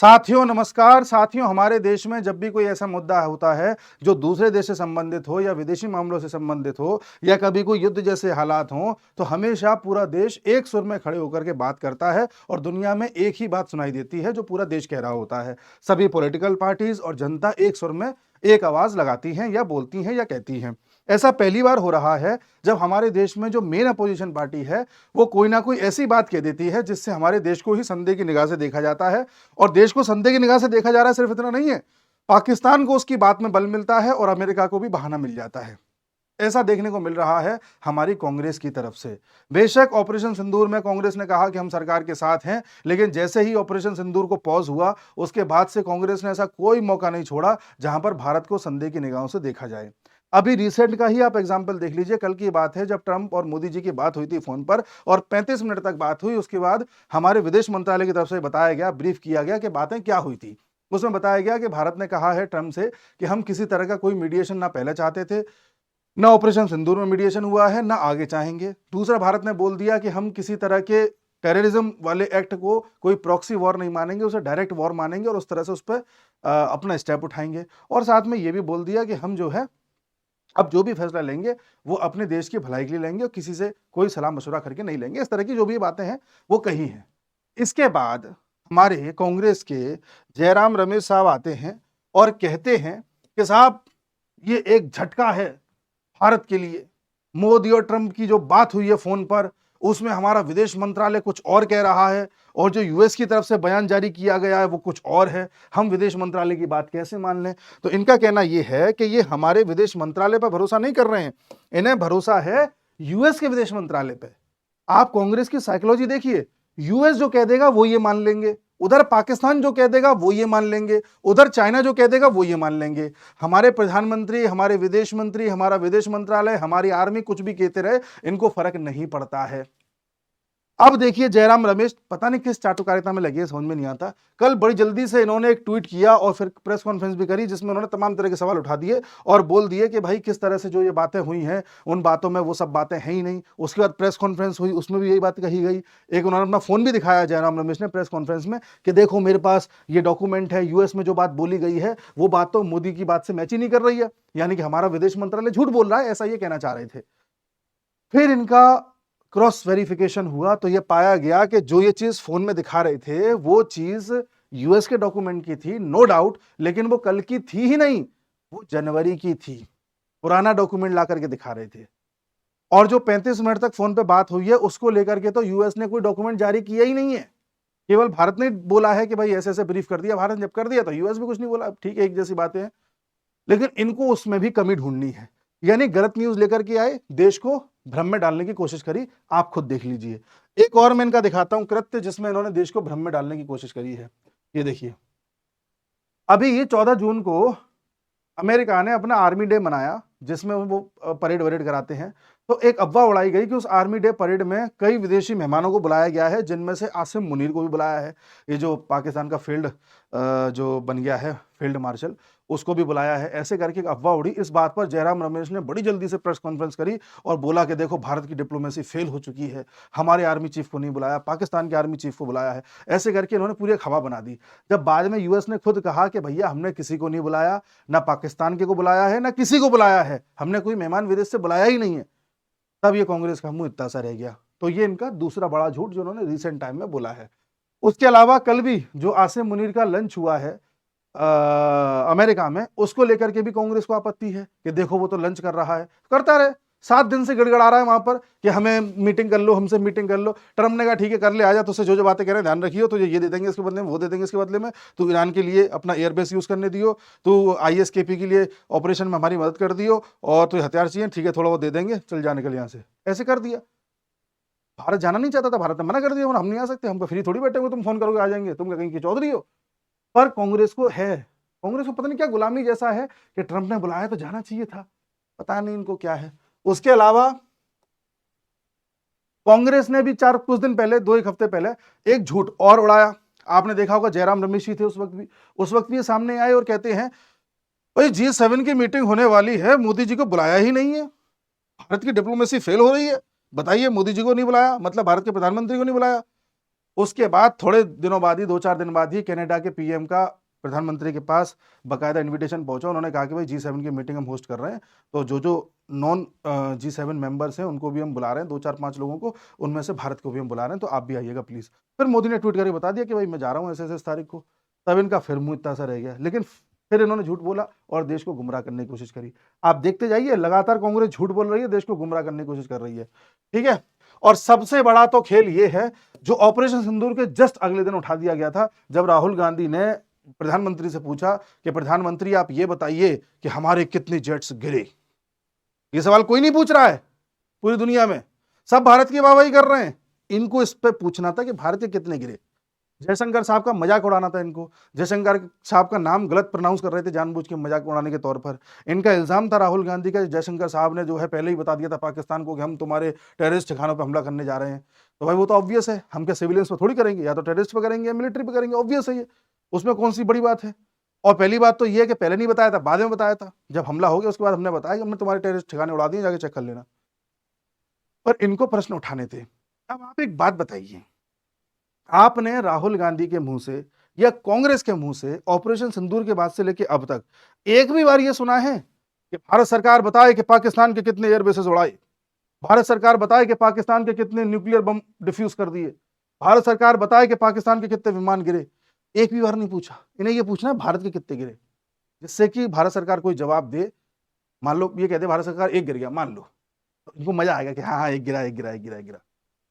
साथियों नमस्कार। साथियों, हमारे देश में जब भी कोई ऐसा मुद्दा होता है जो दूसरे देश से संबंधित हो या विदेशी मामलों से संबंधित हो या कभी कोई युद्ध जैसे हालात हों, तो हमेशा पूरा देश एक सुर में खड़े होकर के बात करता है और दुनिया में एक ही बात सुनाई देती है जो पूरा देश कह रहा होता है। सभी पॉलिटिकल पार्टीज और जनता एक सुर में एक आवाज लगाती हैं या बोलती हैं या कहती हैं। ऐसा पहली बार हो रहा है जब हमारे देश में जो मेन अपोजिशन पार्टी है वो कोई ना कोई ऐसी बात कह देती है जिससे हमारे देश को ही संदेह की निगाह से देखा जाता है। और देश को संदेह की निगाह से देखा जा रहा है, सिर्फ इतना नहीं है, पाकिस्तान को उसकी बात में बल मिलता है और अमेरिका को भी बहाना मिल जाता है। ऐसा देखने को मिल रहा है हमारी कांग्रेस की तरफ से। बेशक ऑपरेशन सिंदूर में कांग्रेस ने कहा कि हम सरकार के साथ हैं, लेकिन जैसे ही ऑपरेशन सिंदूर को पॉज हुआ उसके बाद से कांग्रेस ने ऐसा कोई मौका नहीं छोड़ा जहां पर भारत को संदेह की निगाहों से देखा जाए। अभी रिसेंट का ही आप एग्जाम्पल देख लीजिए। कल की बात है जब ट्रंप और मोदी जी की बात हुई थी फोन पर और 35 मिनट तक बात हुई। उसके बाद हमारे विदेश मंत्रालय की तरफ से बताया गया, ब्रीफ किया गया कि बातें क्या हुई थी। उसमें बताया गया कि भारत ने कहा है ट्रंप से कि हम किसी तरह का कोई मीडिएशन ना पहले चाहते थे, ना ऑपरेशन सिंदूर में मीडिएशन हुआ है, ना आगे चाहेंगे। दूसरा, भारत ने बोल दिया कि हम किसी तरह के टेररिज्म वाले एक्ट को कोई प्रॉक्सी वॉर नहीं मानेंगे, उसे डायरेक्ट वॉर मानेंगे और उस तरह से उस पर अपना स्टेप उठाएंगे। और साथ में ये भी बोल दिया कि हम जो है अब जो भी फैसला लेंगे वो अपने देश की भलाई के लिए लेंगे और किसी से कोई सलाह मशवरा करके नहीं लेंगे। इस तरह की जो भी बातें हैं वो कही हैं। इसके बाद हमारे कांग्रेस के जयराम रमेश साहब आते हैं और कहते हैं कि साहब ये एक झटका है भारत के लिए। मोदी और ट्रंप की जो बात हुई है फोन पर उसमें हमारा विदेश मंत्रालय कुछ और कह रहा है और जो यूएस की तरफ से बयान जारी किया गया है वो कुछ और है। हम विदेश मंत्रालय की बात कैसे मान लें? तो इनका कहना यह है कि ये हमारे विदेश मंत्रालय पर भरोसा नहीं कर रहे हैं, इन्हें भरोसा है यूएस के विदेश मंत्रालय पे। आप कांग्रेस की साइकोलॉजी देखिए, यूएस जो कह देगा वो ये मान लेंगे, उधर पाकिस्तान जो कह देगा वो ये मान लेंगे, उधर चाइना जो कह देगा वो ये मान लेंगे। हमारे प्रधानमंत्री, हमारे विदेश मंत्री, हमारा विदेश मंत्रालय, हमारी आर्मी कुछ भी कहते रहे, इनको फर्क नहीं पड़ता है। अब देखिए जयराम रमेश पता नहीं किस चाटुकारिता में लगे, समझ में नहीं आता। कल बड़ी जल्दी से इन्होंने एक ट्वीट किया और फिर प्रेस कॉन्फ्रेंस भी करी जिसमें उन्होंने तमाम तरह के सवाल उठा दिए और बोल दिए कि भाई किस तरह से जो ये बातें हुई हैं उन बातों में वो सब बातें हैं ही नहीं। उसके बाद प्रेस कॉन्फ्रेंस हुई, उसमें भी यही बात कही गई। एक उन्होंने अपना फोन भी दिखाया जयराम रमेश ने प्रेस कॉन्फ्रेंस में कि देखो मेरे पास ये डॉक्यूमेंट है, यूएस में जो बात बोली गई है वो बात तो मोदी की बात से मैच ही नहीं कर रही है, यानी कि हमारा विदेश मंत्रालय झूठ बोल रहा है, ऐसा ये कहना चाह रहे थे। फिर इनका क्रॉस वेरिफिकेशन हुआ तो ये पाया गया कि जो ये चीज फोन में दिखा रहे थे वो चीज यूएस के डॉक्यूमेंट की थी, नो डाउट, लेकिन वो कल की थी ही नहीं, वो जनवरी की थी। पुराना डॉक्यूमेंट ला करके दिखा रहे थे। और जो 35 मिनट तक फोन पे बात हुई है उसको लेकर के तो यूएस ने कोई डॉक्यूमेंट जारी किया ही नहीं है, केवल भारत ने बोला है कि भाई ऐसे ऐसे ब्रीफ कर दिया। भारत ने जब कर दिया तो यूएस भी कुछ नहीं बोला, ठीक है, एक जैसी बातें हैं। लेकिन इनको उसमें भी कमी ढूंढनी है, यानी गलत न्यूज लेकर के आए, देश को भ्रम में डालने की कोशिश करी। आप खुद देख लीजिए। एक और मैं इनका दिखाता हूं कृत्य जिसमें इन्होंने देश को भ्रम में डालने की कोशिश करी है। ये देखिए, अभी ये 14 जून को अमेरिका ने अपना आर्मी डे मनाया जिसमें वो परेड वरेड कराते हैं। तो एक अफवाह उड़ाई गई कि उस आर्मी डे परेड में कई विदेशी मेहमानों को बुलाया गया है, जिनमें से आसिम मुनीर को भी बुलाया है। ये जो पाकिस्तान का फील्ड जो बन गया है फील्ड मार्शल, उसको भी बुलाया है। ऐसे करके एक अफवाह उड़ी। इस बात पर जयराम रमेश ने बड़ी जल्दी से प्रेस कॉन्फ्रेंस करी और बोला कि देखो भारत की डिप्लोमेसी फेल हो चुकी है, हमारे आर्मी चीफ को नहीं बुलाया, पाकिस्तान के आर्मी चीफ को बुलाया है। ऐसे करके इन्होंने पूरी एक हवा बना दी। जब बाद में यूएस ने खुद कहा कि भैया हमने किसी को नहीं बुलाया, ना पाकिस्तान के को बुलाया है ना किसी को बुलाया है, हमने कोई मेहमान विदेश से बुलाया ही नहीं है, तब ये कांग्रेस का मुंह इतना सा रह गया। तो ये इनका दूसरा बड़ा झूठ जो उन्होंने रिसेंट टाइम में बोला है। उसके अलावा कल भी जो आसिम मुनीर का लंच हुआ है अमेरिका में, उसको लेकर के भी कांग्रेस को आपत्ति है कि देखो वो तो लंच कर रहा है, करता रहे। 7 दिन से गिड़गड़ा रहा है वहां पर कि हमें मीटिंग कर लो, हमसे मीटिंग कर लो। ट्रंप ने कहा ठीक है कर ले, आजा, तुझसे जो जो बातें कह रहे हैं ध्यान रखियो, तुझे ये दे देंगे इसके बदले में, वो दे देंगे इसके बदले में, तू ईरान के लिए अपना एयरबेस यूज करने दियो, तू आईएसकेपी के लिए ऑपरेशन में हमारी मदद कर दियो, और तुझे हथियार चाहिए, ठीक है थोड़ा वो दे देंगे, चल जा निकल यहाँ से। ऐसे कर दिया। भारत जाना नहीं चाहता था, भारत ने मना कर दिया, हम नहीं आ सकते, हमको फ्री थोड़ी बैठे हुए, तुम फोन करोगे आ जाएंगे, तुम कहीं के चौधरी हो। पर कांग्रेस को है, कांग्रेस को पता नहीं क्या गुलामी जैसा है कि ट्रंप ने बुलाया तो जाना चाहिए था, पता नहीं इनको क्या है। उसके अलावा कांग्रेस ने भी कुछ दिन पहले, 2-1 हफ्ते पहले एक झूठ और उड़ाया। आपने देखा होगा जयराम रमेश जी थे उस वक्त भी ये सामने आए और कहते हैं भाई G7 की मीटिंग होने वाली है, मोदी जी को बुलाया ही नहीं है, भारत की डिप्लोमेसी फेल हो रही है, बताइए मोदी जी को नहीं बुलाया मतलब भारत के प्रधानमंत्री को नहीं बुलाया। उसके बाद थोड़े दिनों बाद ही, 2-4 दिन बाद ही कनाडा के पीएम का प्रधानमंत्री के पास बाकायदा इन्विटेशन पहुंचा। उन्होंने कहा कि भाई G7 की मीटिंग हम होस्ट कर रहे हैं, तो जो नॉन G7 मेंबर्स हैं उनको भी हम बुला रहे हैं, 2-4-5 लोगों को, उनमें से भारत को भी हम बुला रहे हैं, तो आप भी आइएगा प्लीज। फिर मोदी ने ट्वीट करके बता दिया कि भाई मैं जा रहा हूँ ऐसे ऐसे इस तारीख को। तब इनका फिर मुंह इतना सा रह गया, लेकिन फिर इन्होंने झूठ बोला और देश को गुमराह करने की कोशिश करी। आप देखते जाइए, लगातार कांग्रेस झूठ बोल रही है, देश को गुमराह करने की कोशिश कर रही है, ठीक है। और सबसे बड़ा तो खेल ये है जो ऑपरेशन सिंदूर के जस्ट अगले दिन उठा दिया गया था, जब राहुल गांधी ने प्रधानमंत्री से पूछा कि प्रधानमंत्री आप ये बताइए कि हमारे कितने जेट्स गिरे। ये सवाल कोई नहीं पूछ रहा है पूरी दुनिया में, सब भारत की वाहवाही कर रहे हैं। इनको इस पे पूछना था कि भारत के कितने गिरे। जयशंकर साहब का मजाक उड़ाना था इनको, जयशंकर साहब का नाम गलत प्रोनाउंस कर रहे थे जानबूझ के मजाक उड़ाने के तौर पर। इनका इल्जाम था राहुल गांधी का, जयशंकर साहब ने जो है पहले ही बता दिया था पाकिस्तान को कि हम तुम्हारे टेररिस्ट ठिकानों पर हमला करने जा रहे हैं। तो भाई वो तो ऑब्वियस है, हम क्या सिविलियंस पर थोड़ी करेंगे, या तो टेररिस्ट पर करेंगे या मिलिट्री पर करेंगे, ऑब्वियस है ये, उसमें कौन सी बड़ी बात है। और पहली बात तो ये है कि पहले नहीं बताया था, बाद में बताया था, जब हमला हो गया उसके बाद हमने बताया कि हमने तुम्हारे टेररिस्ट ठिकाने उड़ा दिए, जाके चेक कर लेना। पर इनको प्रश्न उठाने थे। अब आप एक बात बताइए, आपने राहुल गांधी के मुंह से या कांग्रेस के मुंह से ऑपरेशन सिंदूर के बाद से लेकर अब तक एक भी बार यह सुना है कि भारत सरकार बताए कि पाकिस्तान के कितने एयरबेसेस उड़ाए, भारत सरकार बताए कि पाकिस्तान के कितने न्यूक्लियर बम डिफ्यूज कर दिए, भारत सरकार बताए कि पाकिस्तान के कितने विमान गिरे? एक भी बार नहीं पूछा। इन्हें यह पूछना है भारत के कितने गिरे, जिससे कि भारत सरकार कोई जवाब दे। मान लो ये कहते भारत सरकार एक गिर गया, मान लो, तो इनको मजा आएगा कि हाँ हाँ एक गिरा एक गिरा एक गिरा एक गिरा।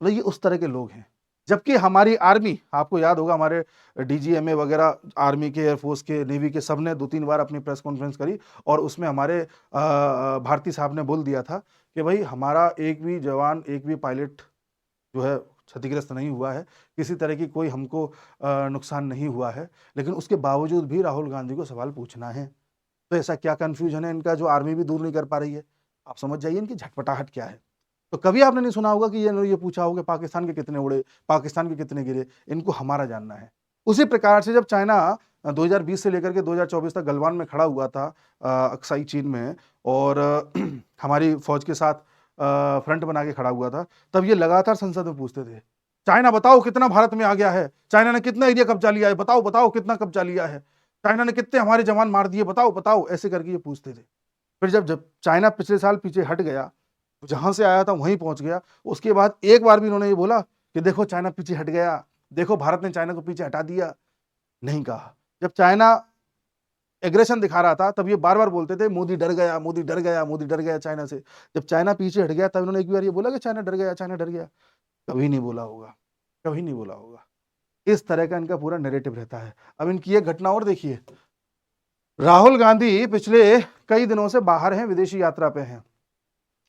तो ये उस तरह के लोग हैं। जबकि हमारी आर्मी, आपको याद होगा हमारे डीजीएमए वगैरह, आर्मी के, एयरफोर्स के, नेवी के, सबने 2-3 बार अपनी प्रेस कॉन्फ्रेंस करी और उसमें हमारे भारती साहब ने बोल दिया था कि भाई हमारा एक भी जवान, एक भी पायलट जो है क्षतिग्रस्त नहीं हुआ है, किसी तरह की कोई हमको नुकसान नहीं हुआ है। लेकिन उसके बावजूद भी राहुल गांधी को सवाल पूछना है, तो ऐसा क्या कंफ्यूजन है इनका जो आर्मी भी दूर नहीं कर पा रही है? आप समझ जाइए इनकी झटपटाहट क्या है। तो कभी आपने नहीं सुना होगा कि ये पूछा होगा पाकिस्तान के कितने उड़े, पाकिस्तान के कितने गिरे। इनको हमारा जानना है। उसी प्रकार से जब चाइना 2020 से लेकर के 2024 तक गलवान में खड़ा हुआ था, अक्साई चीन में, और हमारी फौज के साथ फ्रंट बना के खड़ा हुआ था, तब ये लगातार संसद में पूछते थे, चाइना बताओ कितना भारत में आ गया है, चाइना ने कितना एरिया कब्जा लिया है, बताओ बताओ कितना कब्जा लिया है, चाइना ने कितने हमारे जवान मार दिए, बताओ बताओ, ऐसे करके ये पूछते थे। फिर जब चाइना पिछले साल पीछे हट गया, जहां से आया था वहीं पहुंच गया, उसके बाद एक बार भी उन्होंने ये बोला कि देखो चाइना पीछे हट गया, देखो भारत ने चाइना को पीछे हटा दिया? नहीं कहा। जब चाइना एग्रेशन दिखा रहा था तब ये बार बार बोलते थे मोदी डर गया, मोदी डर गया, मोदी डर गया चाइना से। जब चाइना पीछे हट गया तब इन्होंने एक बार ये बोला कि चाइना डर गया, चाइना डर गया? कभी नहीं बोला होगा, कभी नहीं बोला होगा। इस तरह का इनका पूरा नैरेटिव रहता है। अब इनकी एक घटना और देखिए, राहुल गांधी पिछले कई दिनों से बाहर हैं, विदेशी यात्रा पे हैं।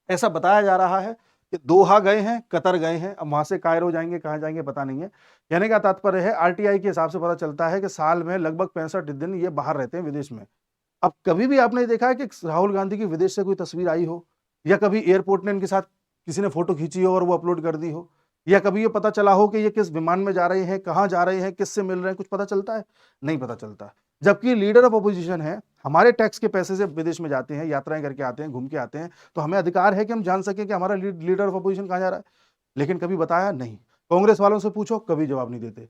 ऐसा बताया जा रहा है कि दोहा गए हैं, कतर गए हैं, अब वहां से कायरो जाएंगे, कहां जाएंगे पता नहीं है। कहने का तात्पर्य है, आरटीआई के हिसाब से पता चलता है कि साल में लगभग 65 दिन ये बाहर रहते हैं विदेश में। अब कभी भी आपने देखा है कि राहुल गांधी की विदेश से कोई तस्वीर आई हो, या कभी एयरपोर्ट ने इनके साथ किसी ने फोटो खींची हो और वो अपलोड कर दी हो, या कभी ये पता चला हो कि ये किस विमान में जा रहे हैं, कहाँ जा रहे हैं, किससे मिल रहे हैं? कुछ पता चलता है? नहीं पता चलता। जबकि लीडर ऑफ अपोजिशन है, हमारे टैक्स के पैसे से विदेश में जाते हैं, यात्राएं करके आते हैं, घूम के आते हैं, तो हमें अधिकार है कि हम जान सकें कि हमारा लीडर ऑफ अपोजिशन कहाँ जा रहा है। लेकिन कभी बताया नहीं। कांग्रेस वालों से पूछो, कभी जवाब नहीं देते,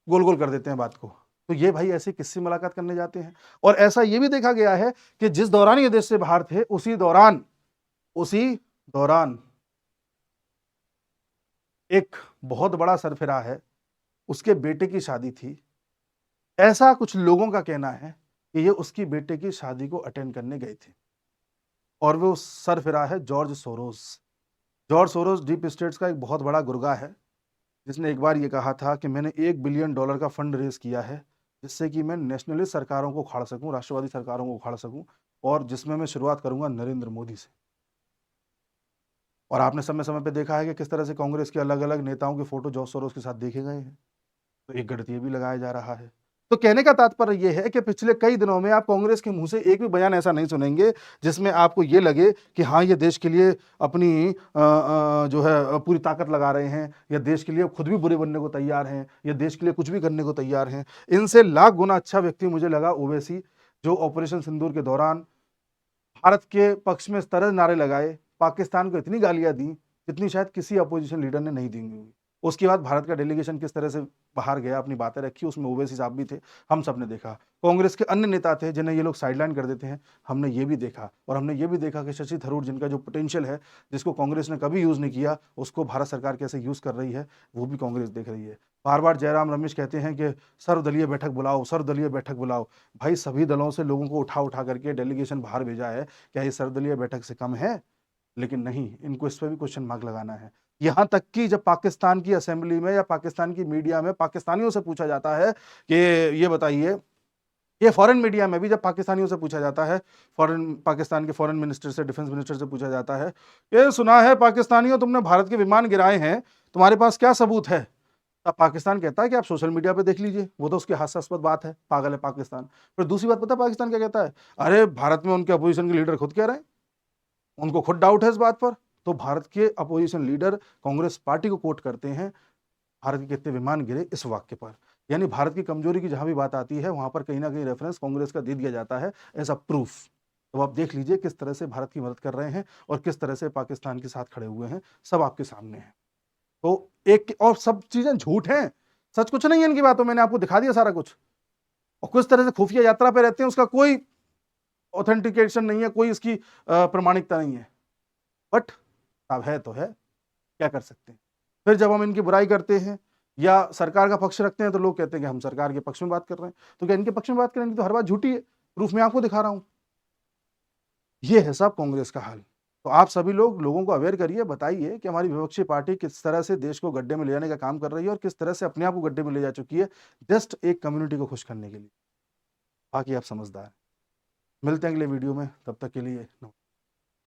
गोल गोल कर देते हैं बात को। तो ये भाई ऐसे किससे मुलाकात करने जाते हैं? और ऐसा ये भी देखा गया है कि जिस दौरान ये देश से बाहर थे, उसी दौरान एक बहुत बड़ा सरफिरा है, उसके बेटे की शादी थी। ऐसा कुछ लोगों का कहना है कि ये उसकी बेटे की शादी को अटेंड करने गए थे, और वो सरफिरा है George Soros. George Soros deep states का एक बहुत बड़ा गुर्गा है, जिसने एक बार ये कहा था कि मैंने $1 बिलियन का फंड रेज किया है, जिससे कि मैं नेशनलिस्ट सरकारों को उखाड़ सकूं, राष्ट्रवादी सरकारों को उखाड़ सकूं, और जिसमें मैं शुरुआत करूंगा नरेंद्र मोदी से। और आपने समय समय पे देखा है कि किस तरह से कांग्रेस के अलग अलग नेताओं के फोटो जॉर्ज सोरोस के साथ देखे गए हैं। तो एक गणितीय भी लगाया जा रहा है। तो कहने का तात्पर्य यह है कि पिछले कई दिनों में आप कांग्रेस के मुंह से एक भी बयान ऐसा नहीं सुनेंगे जिसमें आपको ये लगे कि हाँ ये देश के लिए अपनी जो है पूरी ताकत लगा रहे हैं, या देश के लिए खुद भी बुरे बनने को तैयार हैं, या देश के लिए कुछ भी करने को तैयार हैं। इनसे लाख गुना अच्छा व्यक्ति मुझे लगा ओवैसी, जो ऑपरेशन सिंदूर के दौरान भारत के पक्ष में इस तरह नारे लगाए, पाकिस्तान को इतनी गालियां दी जितनी शायद किसी अपोजिशन लीडर ने नहीं दी होंगी। उसके बाद भारत का डेलीगेशन किस तरह से बाहर गया, अपनी बातें रखी, उसमें ओवैसी साहब भी थे, हम सब ने देखा। कांग्रेस के अन्य नेता थे जिन्हें ये लोग साइडलाइन कर देते हैं, हमने ये भी देखा। और हमने ये भी देखा कि शशि थरूर, जिनका जो पोटेंशियल है, जिसको कांग्रेस ने कभी यूज़ नहीं किया, उसको भारत सरकार कैसे यूज़ कर रही है, वो भी कांग्रेस देख रही है। बार-बार जयराम रमेश कहते हैं कि सर्वदलीय बैठक बुलाओ, सर्वदलीय बैठक बुलाओ। भाई सभी दलों से लोगों को उठा-उठा करके डेलीगेशन बाहर भेजा है, क्या ये सर्वदलीय बैठक से कम है? लेकिन नहीं, इनको इस पे भी क्वेश्चन मार्क लगाना है। यहाँ तक कि जब पाकिस्तान की असेंबली में या पाकिस्तान की मीडिया में पाकिस्तानियों से पूछा जाता है कि ये बताइए, ये फॉरेन मीडिया में भी जब पाकिस्तानियों से पूछा जाता है, पाकिस्तान के फॉरेन मिनिस्टर से, डिफेंस मिनिस्टर से पूछा जाता है, ये सुना है पाकिस्तानियों तुमने भारत के विमान गिराए हैं, तुम्हारे पास क्या सबूत है? तब पाकिस्तान कहता है कि आप सोशल मीडिया पे देख लीजिए, वो तो उसकी हास्यास्पद बात है, पागल है पाकिस्तान। फिर दूसरी बात पता है पाकिस्तान क्या कहता है? अरे भारत में उनके अपोजिशन के लीडर खुद कह रहे हैं, उनको खुद डाउट है इस बात पर। तो भारत के अपोजिशन लीडर कांग्रेस पार्टी को कोट करते हैं, भारत के कितने विमान गिरे इस वाक्य पर। यानी भारत की कमजोरी की जहां भी बात आती है, वहां पर कहीं ना कहीं रेफरेंस कांग्रेस का दे दिया जाता है एज अ प्रूफ। तो आप देख लीजिए किस तरह से भारत की मदद कर रहे हैं और किस तरह से पाकिस्तान के साथ खड़े हुए हैं, सब आपके सामने है। तो एक और सब चीजें झूठ हैं, सच कुछ नहीं है इनकी बातों में, मैंने आपको दिखा दिया सारा कुछ। और किस तरह से खुफिया यात्रा पे रहते हैं, उसका कोई ऑथेंटिकेशन नहीं है, कोई इसकी प्रमाणिकता नहीं है। बट अब है तो है, क्या कर सकते हैं। फिर जब हम इनकी बुराई करते हैं या सरकार का पक्ष रखते हैं, तो लोग कहते हैं कि हम सरकार के पक्ष में बात कर रहे हैं। तो क्या इनके पक्ष में बात करें? इनकी तो हर बात झूठी है, प्रूफ मैं आपको दिखा रहा हूं। ये है साहब कांग्रेस का हाल। तो आप सभी लोग लोगों को अवेयर करिए, बताइए कि हमारी विपक्षी पार्टी किस तरह से देश को गड्ढे में ले जाने का काम कर रही है और किस तरह से अपने आप को गड्ढे में ले जा चुकी है, जस्ट एक कम्युनिटी को खुश करने के लिए। बाकी आप समझदार हैं। मिलते हैं अगले वीडियो में, तब तक के लिए नमस्कार।